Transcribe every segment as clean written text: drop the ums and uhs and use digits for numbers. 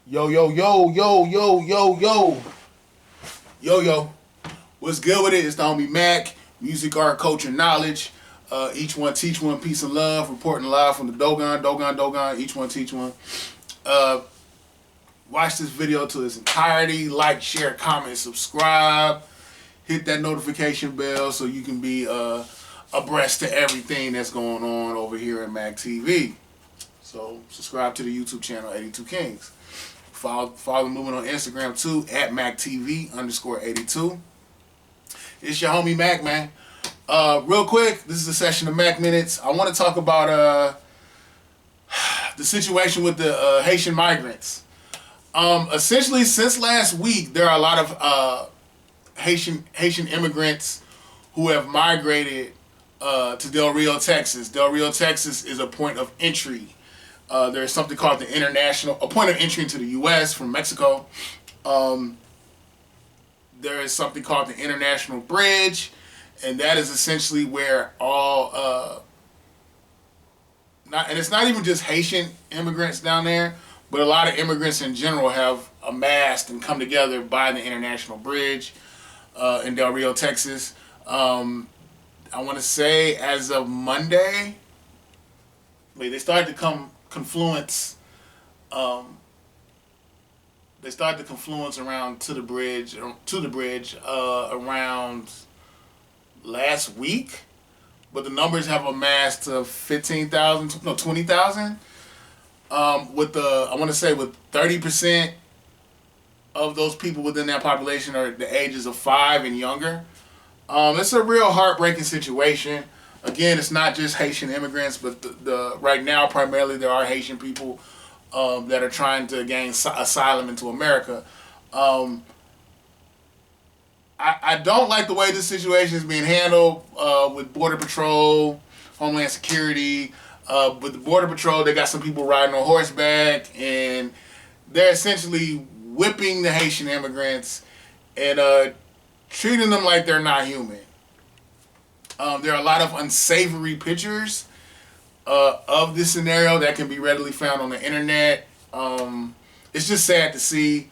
Yo, yo, yo, yo, yo, yo, yo. Yo, yo. What's good with it? It's the homie MACK. Music, art, culture, knowledge. Each one teach one, peace and love. Reporting live from the Dogon. Each one teach one. Uh, Watch this video to its entirety. Like, share, comment, subscribe. Hit that notification bell so you can be abreast to everything that's going on over here at MACK TV. So subscribe to the YouTube channel 82 Kings. Follow the movement on Instagram too at MACTV_82. It's your homie Mac, man. Real quick, this is a session of Mac Minutes. I want to talk about the situation with the Haitian migrants. Essentially, since last week, there are a lot of Haitian immigrants who have migrated to Del Rio, Texas. Del Rio, Texas is a point of entry. There's something called a point of entry into the U.S. from Mexico. There is something called the International Bridge, and that is essentially where and it's not even just Haitian immigrants down there, but a lot of immigrants in general have amassed and come together by the International Bridge in Del Rio, Texas. I want to say as of Monday, they started to confluence. They started the confluence around to the bridge around last week, but the numbers have amassed to 20,000. I want to say with 30% of those people within that population are the ages of 5 and younger. It's a real heartbreaking situation. Again, it's not just Haitian immigrants, but right now primarily there are Haitian people that are trying to gain asylum into America. I don't like the way this situation is being handled with Border Patrol, Homeland Security. With the Border Patrol, they got some people riding on horseback, and they're essentially whipping the Haitian immigrants and treating them like they're not human. There are a lot of unsavory pictures of this scenario that can be readily found on the internet. It's just sad to see.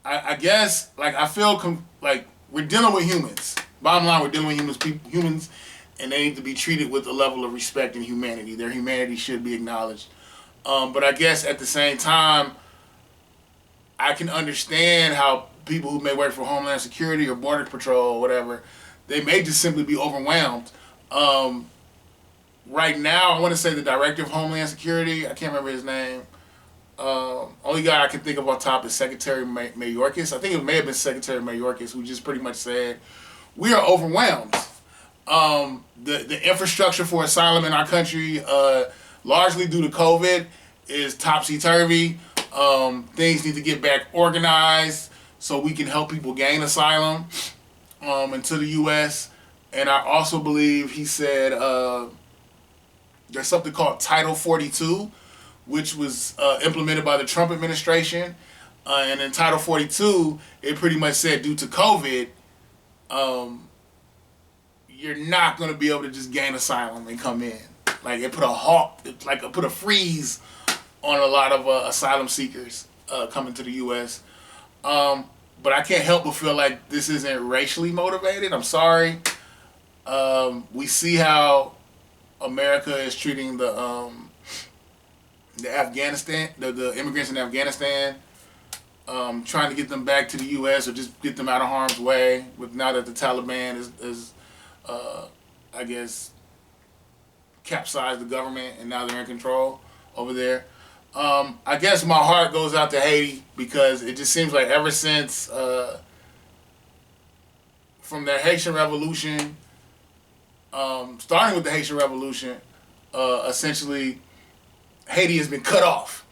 I guess, I feel like we're dealing with humans. Bottom line, we're dealing with humans, and they need to be treated with a level of respect and humanity. Their humanity should be acknowledged. But I guess at the same time, I can understand how people who may work for Homeland Security or Border Patrol or whatever, they may just simply be overwhelmed. Right now, I want to say the Director of Homeland Security, I can't remember his name. Only guy I can think of on top is Secretary Mayorkas. I think it may have been Secretary Mayorkas who just pretty much said, we are overwhelmed. The infrastructure for asylum in our country, largely due to COVID, is topsy-turvy. Things need to get back organized so we can help people gain asylum into the U.S. And I also believe he said there's something called Title 42, which was implemented by the Trump administration. And in Title 42, it pretty much said due to COVID, you're not going to be able to just gain asylum and come in. Like, it put a freeze on a lot of asylum seekers coming to the U.S. But I can't help but feel like this isn't racially motivated. I'm sorry. We see how America is treating the immigrants in Afghanistan, trying to get them back to the U.S. or just get them out of harm's way. With now that the Taliban is I guess, capsized the government and now they're in control over there. I guess my heart goes out to Haiti because it just seems like ever since from the Haitian Revolution, starting with the Haitian Revolution, essentially Haiti has been cut off.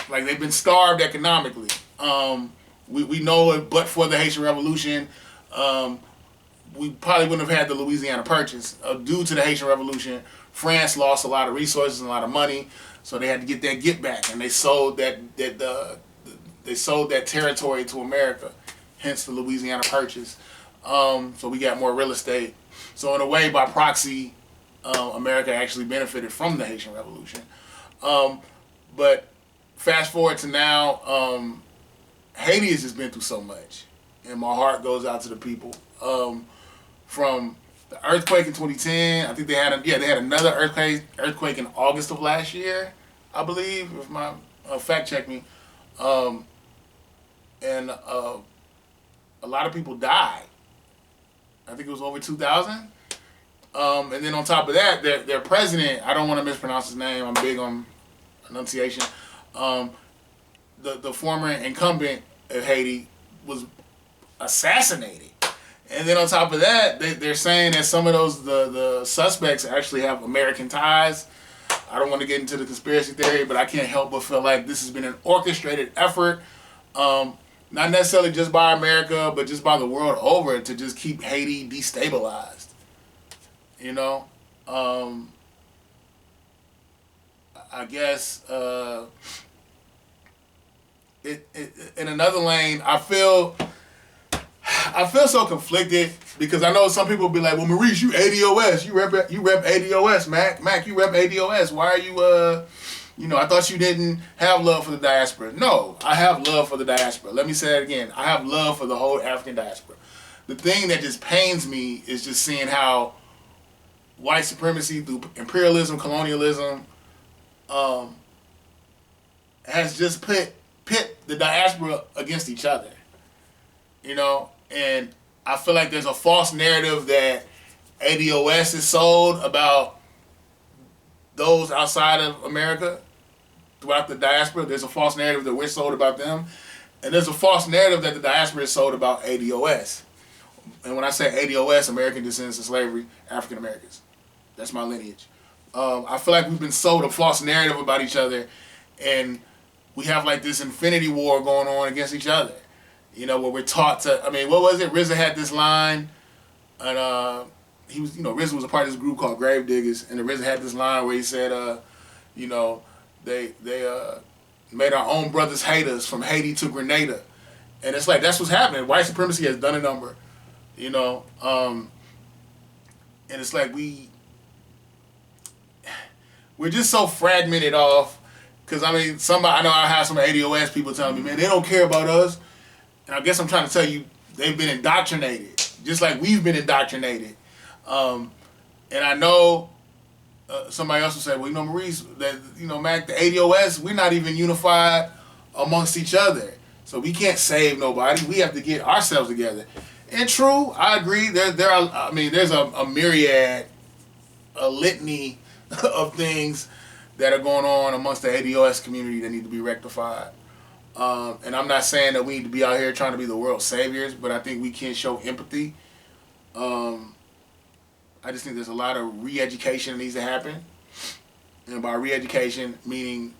Like, they've been starved economically. We know it, but for the Haitian Revolution, we probably wouldn't have had the Louisiana Purchase. Due to the Haitian Revolution, France lost a lot of resources and a lot of money, so they had to get that get back, and they sold that territory to America, hence the Louisiana Purchase. So we got more real estate. So in a way, by proxy, America actually benefited from the Haitian Revolution. But fast forward to now, Haiti has just been through so much, and my heart goes out to the people. From the earthquake in 2010, I think they had another earthquake in August of last year, I believe. If my fact check me, and a lot of people died. I think it was over 2,000. And then on top of that, their president, I don't want to mispronounce his name. I'm big on enunciation. The former incumbent of Haiti was assassinated. And then on top of that, they're saying that some of the suspects actually have American ties. I don't want to get into the conspiracy theory, but I can't help but feel like this has been an orchestrated effort, not necessarily just by America, but just by the world over, to just keep Haiti destabilized. You know, I guess in another lane, I feel so conflicted because I know some people be like, "Well, Maurice, you ADOS, you rep ADOS, Mac, you rep ADOS. Why are you I thought you didn't have love for the diaspora." No, I have love for the diaspora. Let me say that again. I have love for the whole African diaspora. The thing that just pains me is just seeing how white supremacy through imperialism, colonialism, has just pit the diaspora against each other. And I feel like there's a false narrative that ADOS is sold about those outside of America throughout the diaspora. There's a false narrative that we're sold about them. And there's a false narrative that the diaspora is sold about ADOS. And when I say ADOS, American Descendants of Slavery, African Americans. That's my lineage. I feel like we've been sold a false narrative about each other, and we have like this infinity war going on against each other. Where we're taught to, what was it? RZA had this line, and he was, RZA was a part of this group called Grave Diggers, and RZA had this line where he said, they made our own brothers hate us from Haiti to Grenada. And it's like, that's what's happening. White supremacy has done a number, and it's like we're just so fragmented off, because I know I have some ADOS people telling me, man, they don't care about us. And I guess I'm trying to tell you, they've been indoctrinated, just like we've been indoctrinated. And I know somebody else will say, well, Maurice, that Mac, the ADOS, we're not even unified amongst each other, so we can't save nobody. We have to get ourselves together. And true, I agree. There's a myriad, a litany of things that are going on amongst the ADOS community that need to be rectified. And I'm not saying that we need to be out here trying to be the world's saviors, but I think we can show empathy. I just think there's a lot of re-education that needs to happen. And by re-education, meaning,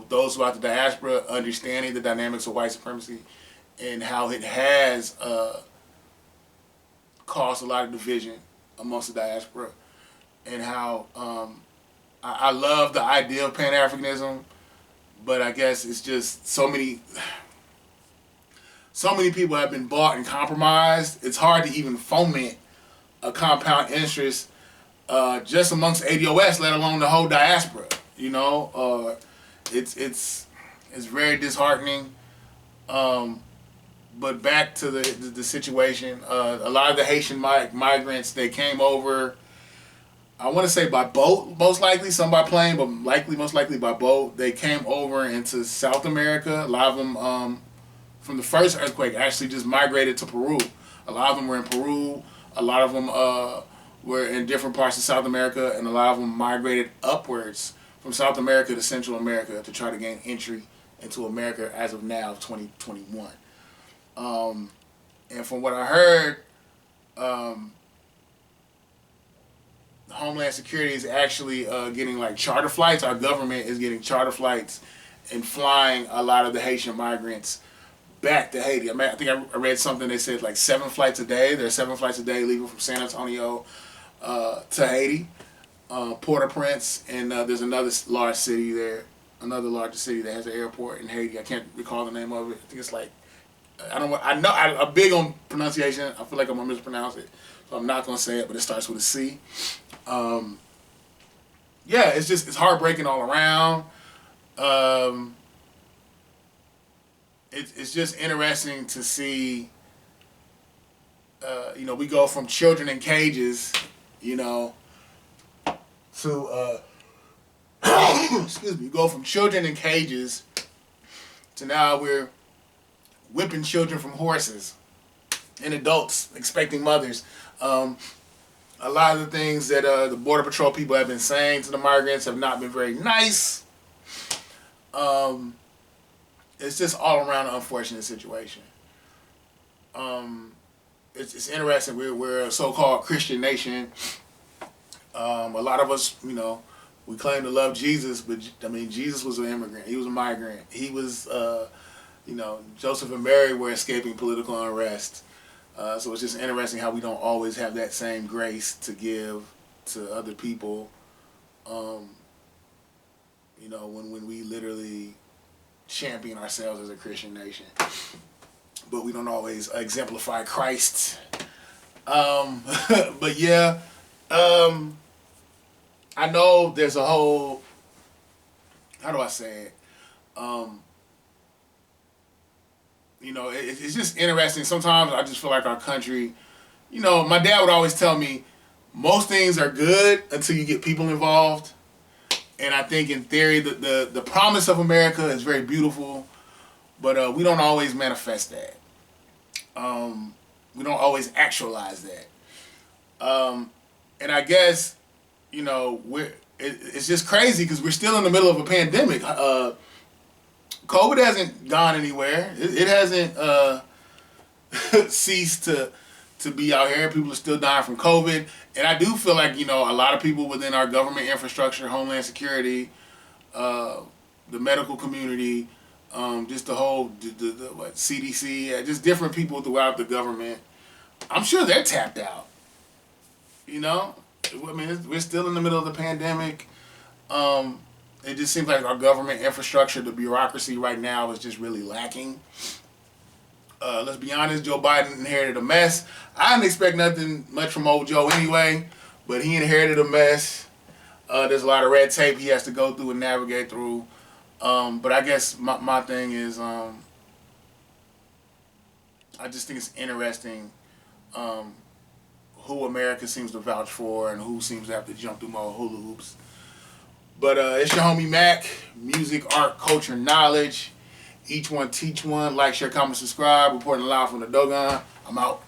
those throughout the diaspora understanding the dynamics of white supremacy and how it has caused a lot of division amongst the diaspora, and how I love the idea of Pan-Africanism, but I guess it's just so many people have been bought and compromised. It's hard to even foment a compound interest just amongst ADOS, let alone the whole diaspora. It's very disheartening. But back to the situation, a lot of the Haitian migrants, they came over, I want to say by boat, most likely, some by plane, but most likely by boat. They came over into South America. A lot of them, from the first earthquake, actually just migrated to Peru. A lot of them were in Peru. A lot of them were in different parts of South America, and a lot of them migrated upwards from South America to Central America to try to gain entry into America as of now, 2021. And from what I heard, Homeland Security is actually getting like charter flights. Our government is getting charter flights and flying a lot of the Haitian migrants back to Haiti. I think I read something that said like 7 flights a day. There are 7 flights a day leaving from San Antonio to Haiti, Port-au-Prince, and there's another large city there, another larger city that has an airport in Haiti. I can't recall the name of it. I think it's like, I'm big on pronunciation. I feel like I'm gonna mispronounce it, so I'm not gonna say it, but it starts with a C. It's heartbreaking all around. Um, it's just interesting to see. We go from children in cages, you know, to excuse me, we go from children in cages to now we're whipping children from horses and adults expecting mothers. A lot of the things that the Border Patrol people have been saying to the migrants have not been very nice. It's just all around an unfortunate situation. It's interesting. We're a so-called Christian nation. A lot of us, we claim to love Jesus, but I mean, Jesus was an immigrant. He was a migrant. He was, Joseph and Mary were escaping political unrest. So it's just interesting how we don't always have that same grace to give to other people. When we literally champion ourselves as a Christian nation, but we don't always exemplify Christ. But yeah, I know there's a whole, how do I say it? It's just interesting. Sometimes I just feel like our country, my dad would always tell me, most things are good until you get people involved. And I think in theory, the promise of America is very beautiful, but we don't always manifest that. We don't always actualize that. And I guess, it's just crazy because we're still in the middle of a pandemic. COVID hasn't gone anywhere. It hasn't ceased to be out here. People are still dying from COVID. And I do feel like, a lot of people within our government infrastructure, Homeland Security, the medical community, just the whole CDC, just different people throughout the government, I'm sure they're tapped out. I mean, we're still in the middle of the pandemic. It just seems like our government infrastructure, the bureaucracy right now is just really lacking. Let's be honest, Joe Biden inherited a mess. I didn't expect nothing much from old Joe anyway, but he inherited a mess. There's a lot of red tape he has to go through and navigate through. But I guess my thing is, I just think it's interesting who America seems to vouch for and who seems to have to jump through more hula hoops. But it's your homie Mac, music, art, culture, knowledge. Each one teach one. Like, share, comment, subscribe. Reporting live from the Dogon. I'm out.